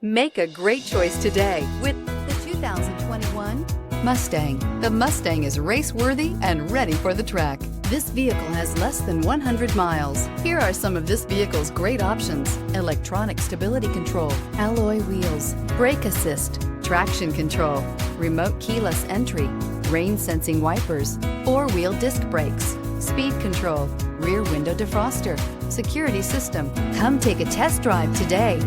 Make a great choice today with the 2021 Mustang. The Mustang is race-worthy and ready for the track. This vehicle has less than 100 miles. Here are some of this vehicle's great options: electronic stability control, alloy wheels, brake assist, traction control, remote keyless entry, rain-sensing wipers, four-wheel disc brakes, speed control, rear window defroster, security system. Come take a test drive today.